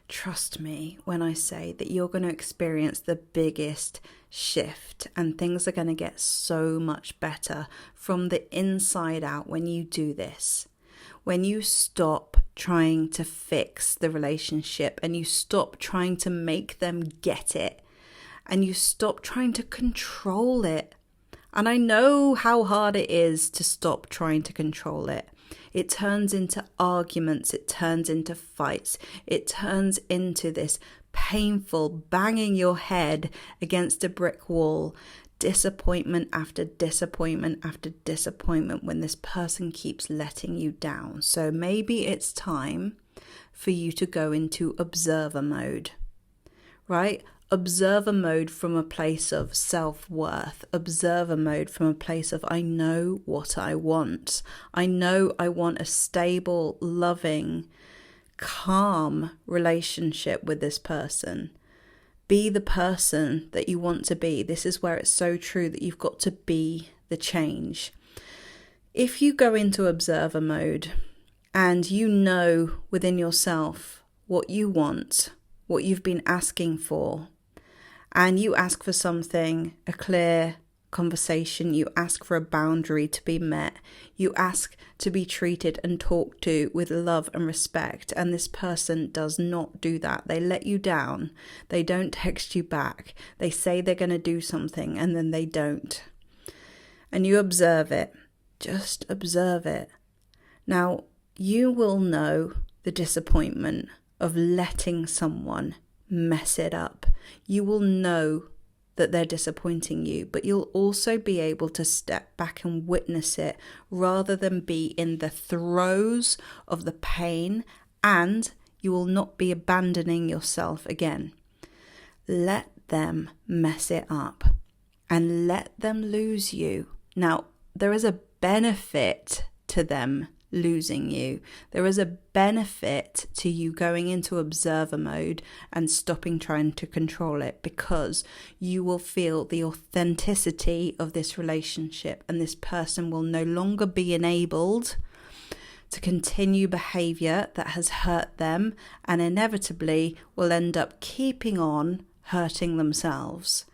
trust me when I say that you're going to experience the biggest shift, and things are going to get so much better from the inside out when you do this. When you stop trying to fix the relationship and you stop trying to make them get it and you stop trying to control it. And I know how hard it is to stop trying to control it. It turns into arguments, it turns into fights, it turns into this painful banging your head against a brick wall, disappointment after disappointment after disappointment when this person keeps letting you down. So maybe it's time for you to go into observer mode, right? Observer mode from a place of self-worth. Observer mode from a place of, I know what I want. I know I want a stable, loving, calm relationship with this person. Be the person that you want to be. This is where it's so true that you've got to be the change. If you go into observer mode and you know within yourself what you want, what you've been asking for, and you ask for something, a clear conversation, you ask for a boundary to be met, you ask to be treated and talked to with love and respect, and this person does not do that. They let you down. They don't text you back. They say they're going to do something and then they don't. And you observe it. Just observe it. Now, you will know the disappointment of letting someone mess it up. You will know that they're disappointing you, but you'll also be able to step back and witness it rather than be in the throes of the pain, and you will not be abandoning yourself again. Let them mess it up and let them lose you. Now, there is a benefit to them losing you. There is a benefit to you going into observer mode and stopping trying to control it, because you will feel the authenticity of this relationship, and this person will no longer be enabled to continue behavior that has hurt them and inevitably will end up keeping on hurting themselves.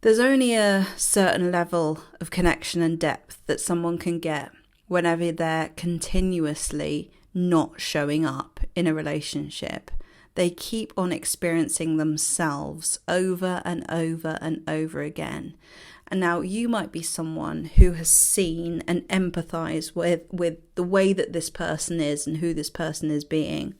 There's only a certain level of connection and depth that someone can get whenever they're continuously not showing up in a relationship. They keep on experiencing themselves over and over and over again. And now you might be someone who has seen and empathized with the way that this person is and who this person is being.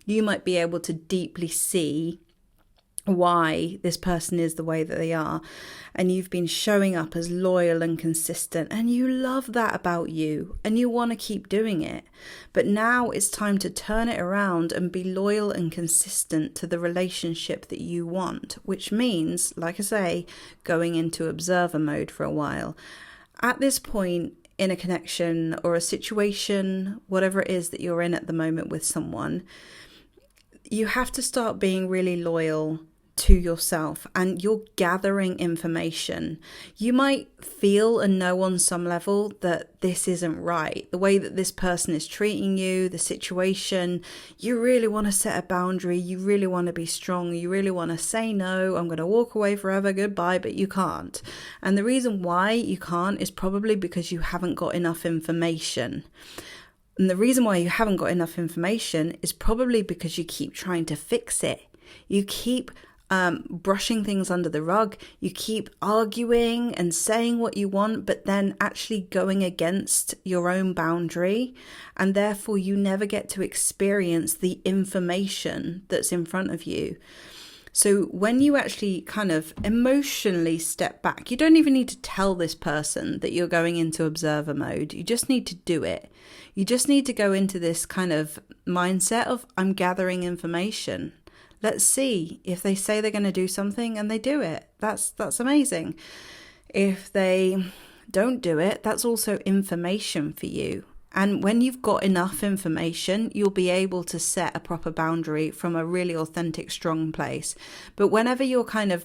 You might be able to deeply see why this person is the way that they are, and you've been showing up as loyal and consistent, and you love that about you and you want to keep doing it. But now it's time to turn it around and be loyal and consistent to the relationship that you want, which means, like I say, going into observer mode for a while. At this point in a connection or a situation, whatever it is that you're in at the moment with someone, you have to start being really loyal to yourself, and you're gathering information. You might feel and know on some level that this isn't right. The way that this person is treating you, the situation, you really want to set a boundary. You really want to be strong. You really want to say no, I'm going to walk away forever, goodbye, but you can't. And the reason why you can't is probably because you haven't got enough information. And the reason why you haven't got enough information is probably because you keep trying to fix it. You keep brushing things under the rug. You keep arguing and saying what you want, but then actually going against your own boundary. And therefore you never get to experience the information that's in front of you. So when you actually kind of emotionally step back, you don't even need to tell this person that you're going into observer mode. You just need to do it. You just need to go into this kind of mindset of, I'm gathering information. Let's see if they say they're going to do something and they do it. That's amazing. If they don't do it, that's also information for you. And when you've got enough information, you'll be able to set a proper boundary from a really authentic, strong place. But whenever you're kind of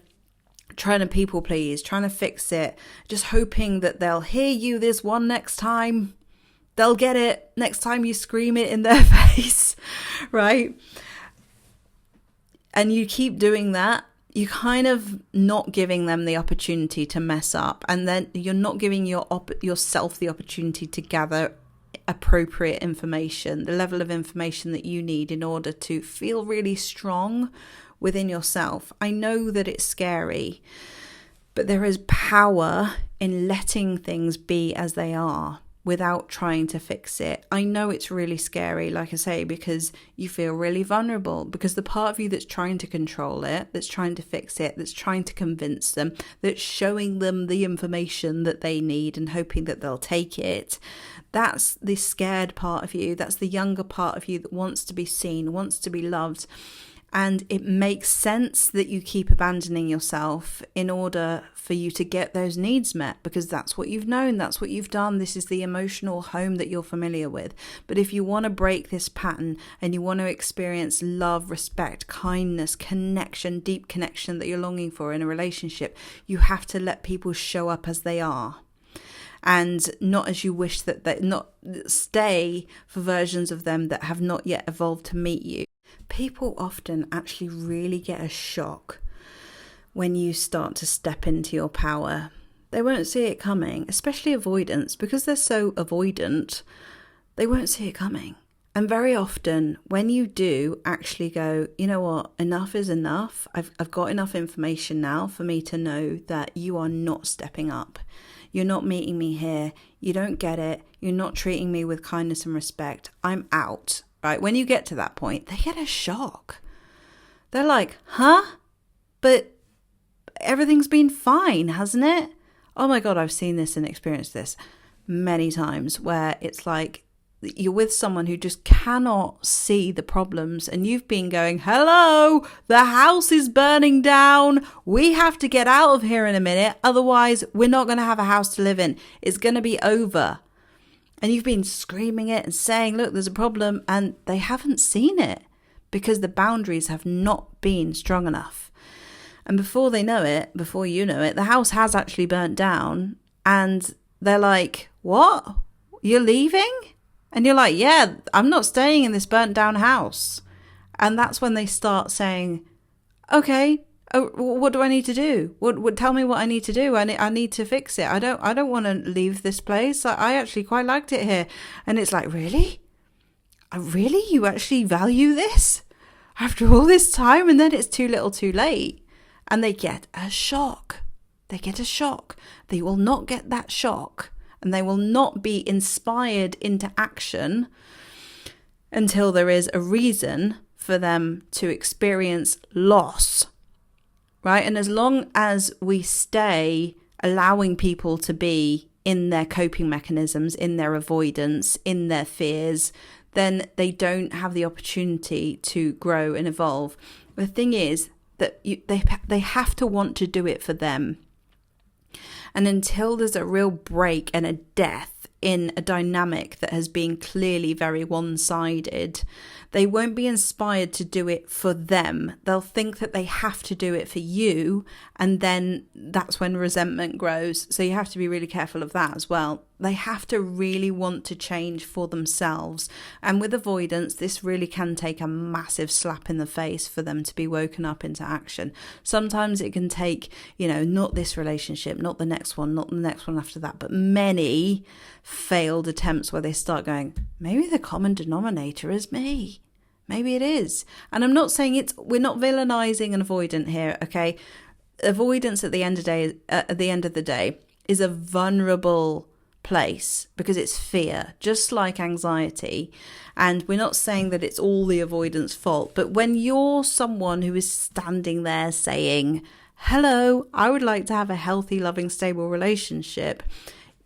trying to people please, trying to fix it, just hoping that they'll hear you this one next time, they'll get it next time you scream it in their face, right? and you keep doing that, you're kind of not giving them the opportunity to mess up. And then you're not giving yourself the opportunity to gather appropriate information, the level of information that you need in order to feel really strong within yourself. I know that it's scary, but there is power in letting things be as they are without trying to fix it. I know it's really scary, like I say, because you feel really vulnerable, because the part of you that's trying to control it, that's trying to fix it, that's trying to convince them, that's showing them the information that they need and hoping that they'll take it, that's the scared part of you. That's the younger part of you that wants to be seen, wants to be loved. And it makes sense that you keep abandoning yourself in order for you to get those needs met, because that's what you've known, that's what you've done. This is the emotional home that you're familiar with. But if you want to break this pattern and you want to experience love, respect, kindness, connection, deep connection that you're longing for in a relationship, you have to let people show up as they are. And not as you wish, that they not stay for versions of them that have not yet evolved to meet you. People often actually really get a shock when you start to step into your power. They won't see it coming, especially avoidance, because they're so avoidant, they won't see it coming. And very often when you do actually go, you know what, enough is enough. I've got enough information now for me to know that you are not stepping up. You're not meeting me here. You don't get it. You're not treating me with kindness and respect. I'm out. Right? When you get to that point, they get a shock. They're like, huh? But everything's been fine, hasn't it? Oh my God, I've seen this and experienced this many times, where it's like you're with someone who just cannot see the problems, and you've been going, hello, the house is burning down. We have to get out of here in a minute. Otherwise, we're not going to have a house to live in. It's going to be over. And you've been screaming it and saying, look, there's a problem. And they haven't seen it because the boundaries have not been strong enough. And before they know it, before you know it, the house has actually burnt down. And they're like, what? You're leaving? And you're like, yeah, I'm not staying in this burnt down house. And that's when they start saying, okay, what do I need to do? Tell me what I need to do. I need to fix it. I don't want to leave this place. I actually quite liked it here. And it's like, really? Really? You actually value this after all this time? And then it's too little too late. And they get a shock. They get a shock. They will not get that shock. And they will not be inspired into action until there is a reason for them to experience loss. Right? And as long as we stay allowing people to be in their coping mechanisms, in their avoidance, in their fears, then they don't have the opportunity to grow and evolve. The thing is that they have to want to do it for them. And until there's a real break and a death in a dynamic that has been clearly very one-sided, they won't be inspired to do it for them. They'll think that they have to do it for you, and then that's when resentment grows. So you have to be really careful of that as well. They have to really want to change for themselves. And with avoidance, this really can take a massive slap in the face for them to be woken up into action. Sometimes it can take, not this relationship, not the next one, not the next one after that, but many failed attempts where they start going, maybe the common denominator is me. Maybe it is. And I'm not saying we're not villainizing an avoidant here, okay? Avoidance at the end of the day is a vulnerable place because it's fear, just like anxiety. And we're not saying that it's all the avoidance fault, but when you're someone who is standing there saying, hello, I would like to have a healthy, loving, stable relationship,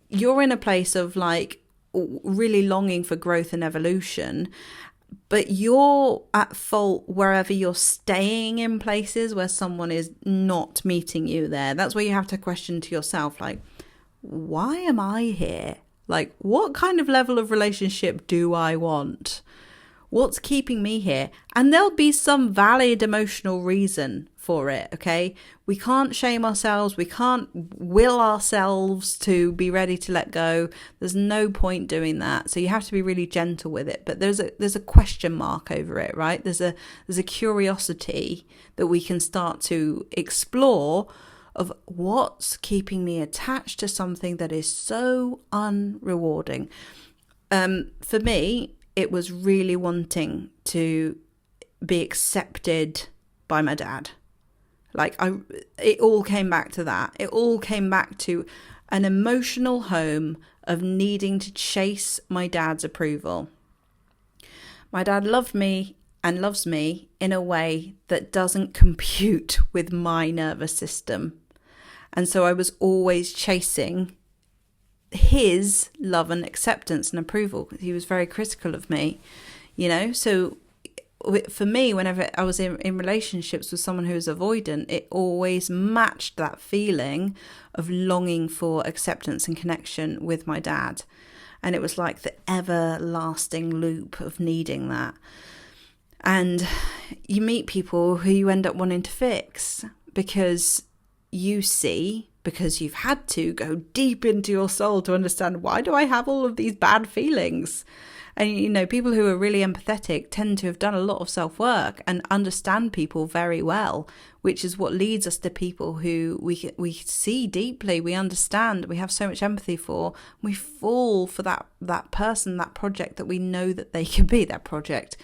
you're in a place of like really longing for growth and evolution, but you're at fault wherever you're staying in places where someone is not meeting you there. That's where you have to question to yourself, like, why am I here? Like, what kind of level of relationship do I want? What's keeping me here? And there'll be some valid emotional reason for it, okay? We can't shame ourselves. We can't will ourselves to be ready to let go. There's no point doing that. So you have to be really gentle with it. But there's a question mark over it, right? There's a curiosity that we can start to explore of what's keeping me attached to something that is so unrewarding. For me, it was really wanting to be accepted by my dad. It all came back to that. It all came back to an emotional home of needing to chase my dad's approval. My dad loved me and loves me in a way that doesn't compute with my nervous system. And so I was always chasing his love and acceptance and approval. He was very critical of me, So for me, whenever I was in relationships with someone who was avoidant, it always matched that feeling of longing for acceptance and connection with my dad. And it was like the everlasting loop of needing that. And you meet people who you end up wanting to fix because you've had to go deep into your soul to understand, why do I have all of these bad feelings? And, people who are really empathetic tend to have done a lot of self-work and understand people very well, which is what leads us to people who we see deeply, we understand, we have so much empathy for. We fall for that person, that project that we know that they can be, that project.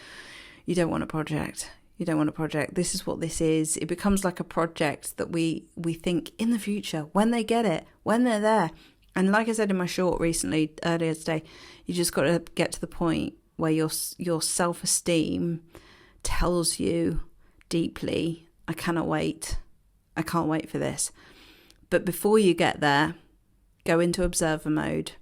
You don't want a project. You don't want a project. This is what this is. It becomes like a project that we think in the future, when they get it, when they're there. And like I said in my short earlier today, you just got to get to the point where your self-esteem tells you deeply, I cannot wait. I can't wait for this. But before you get there, go into observer mode.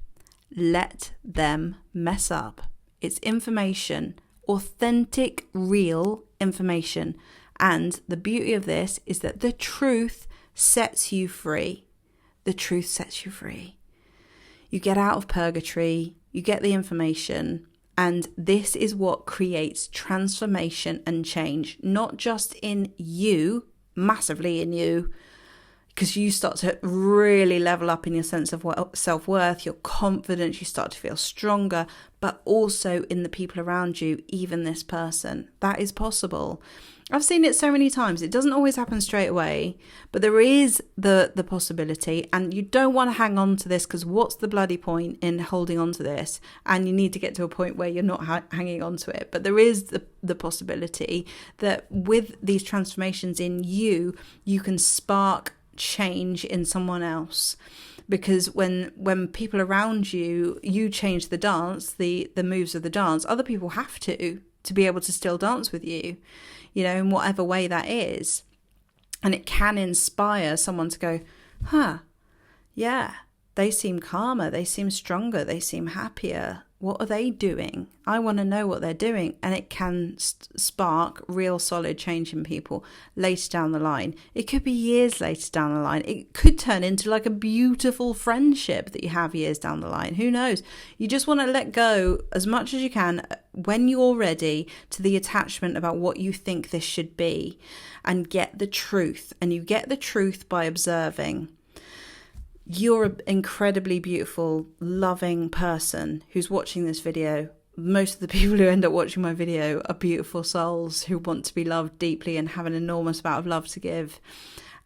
Let them mess up. It's information, authentic, real information. And the beauty of this is that the truth sets you free. The truth sets you free. You get out of purgatory, you get the information, and this is what creates transformation and change, not just in you, massively in you, because you start to really level up in your sense of self-worth, your confidence, you start to feel stronger, but also in the people around you, even this person. That is possible. I've seen it so many times. It doesn't always happen straight away, but there is the possibility, and you don't want to hang on to this, because what's the bloody point in holding on to this? And you need to get to a point where you're not hanging on to it. But there is the possibility that with these transformations in you, you can spark change in someone else. Because when people around you change the dance, the moves of the dance, other people have to be able to still dance with you, in whatever way that is. And it can inspire someone to go, yeah, they seem calmer, they seem stronger, they seem happier. What are they doing? I want to know what they're doing. And it can spark real solid change in people later down the line. It could be years later down the line. It could turn into like a beautiful friendship that you have years down the line. Who knows? You just want to let go as much as you can when you're ready to the attachment about what you think this should be, and get the truth. And you get the truth by observing. You're an incredibly beautiful, loving person who's watching this video. Most of the people who end up watching my video are beautiful souls who want to be loved deeply and have an enormous amount of love to give.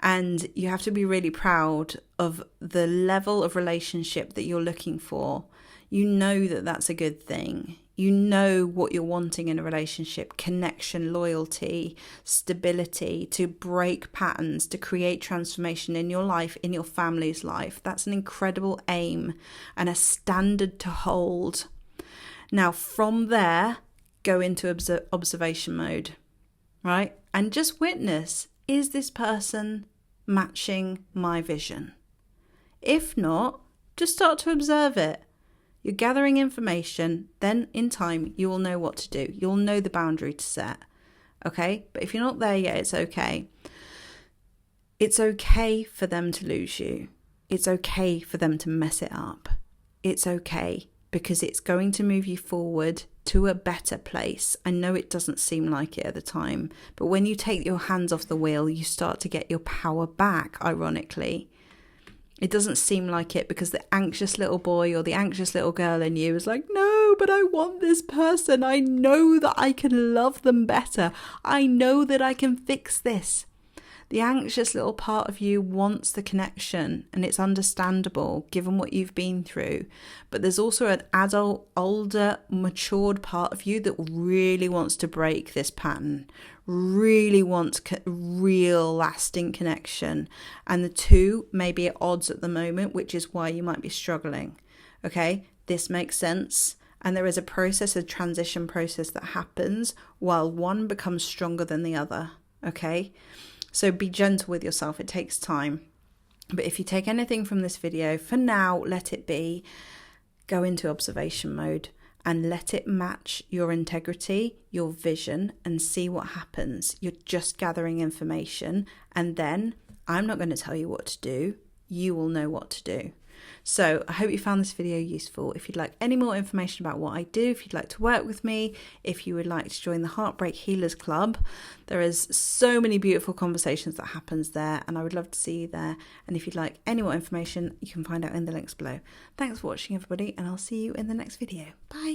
And you have to be really proud of the level of relationship that you're looking for. You know that that's a good thing. You know what you're wanting in a relationship: connection, loyalty, stability, to break patterns, to create transformation in your life, in your family's life. That's an incredible aim and a standard to hold. Now, from there, go into observation mode, right? And just witness, is this person matching my vision? If not, just start to observe it. You're gathering information, then in time, you will know what to do. You'll know the boundary to set, okay? But if you're not there yet, it's okay. It's okay for them to lose you. It's okay for them to mess it up. It's okay, because it's going to move you forward to a better place. I know it doesn't seem like it at the time, but when you take your hands off the wheel, you start to get your power back, ironically. It doesn't seem like it because the anxious little boy or the anxious little girl in you is like, no, but I want this person. I know that I can love them better. I know that I can fix this. The anxious little part of you wants the connection, and it's understandable given what you've been through. But there's also an adult, older, matured part of you that really wants to break this pattern, really wants real lasting connection. And the two may be at odds at the moment, which is why you might be struggling. Okay, this makes sense. And there is a transition process that happens while one becomes stronger than the other. Okay. So be gentle with yourself. It takes time. But if you take anything from this video, for now, let it be. Go into observation mode and let it match your integrity, your vision, and see what happens. You're just gathering information. And then I'm not going to tell you what to do. You will know what to do. So I hope you found this video useful. If you'd like any more information about what I do, if you'd like to work with me, if you would like to join the Heartbreak Healers Club, there is so many beautiful conversations that happens there, and I would love to see you there. And if you'd like any more information, you can find out in the links below. Thanks for watching, everybody, and I'll see you in the next video. Bye.